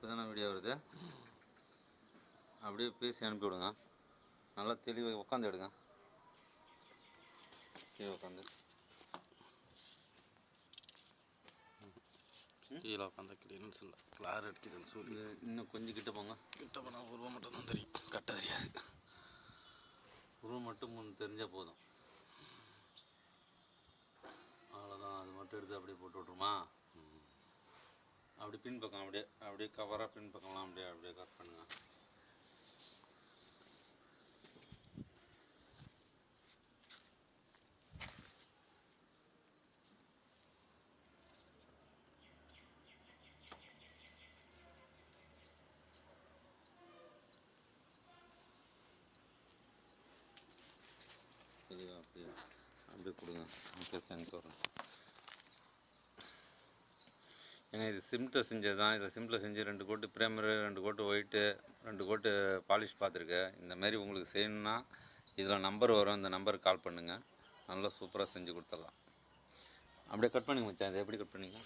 இப்போ தானே வீடியோ வருது. அப்படியே பேசி அனுப்பி விடுங்க. நல்லா தெளிவாக உட்காந்து எடுங்க. கீழே உட்காந்து கீழே உட்காந்து கிளீன்ஸ் இல்லை, கிளார் அடிக்குதுன்னு சொல்லி இன்னும் கொஞ்சம் கிட்ட போங்க. கிட்ட போனால் உருவம் மட்டும் தான் தெரியும், கட்ட தெரியாது. உருவம் மட்டும் தெரிஞ்சால் போதும். அவ்வளோதான். அது மட்டும் எடுத்து அப்படியே போட்டு விட்ருமா? அப்படி பின்பக்கம் அப்படியே கவராக பின்பக்கம்லாம் அப்படியே கட் பண்ணுங்கள். அப்படியே கொடுங்க. ஓகே, சென்ட் வரும். ஏங்க இது சிம்பிளில் செஞ்சது தான். இதில் சிம்பிளில் செஞ்சு 2 கோட்டு ப்ரைமரு, 2 கோட்டு ஒயிட்டு, 2 கோட்டு பாலிஷ் பார்த்துருக்கேன். இந்தமாரி உங்களுக்கு செய்யணுன்னா இதில் நம்பர் வரும், இந்த நம்பருக்கு கால் பண்ணுங்கள். நல்லா சூப்பராக செஞ்சு கொடுத்துடலாம். அப்படியே கட் பண்ணிங்க மச்சான். இதை எப்படி கட் பண்ணிங்க?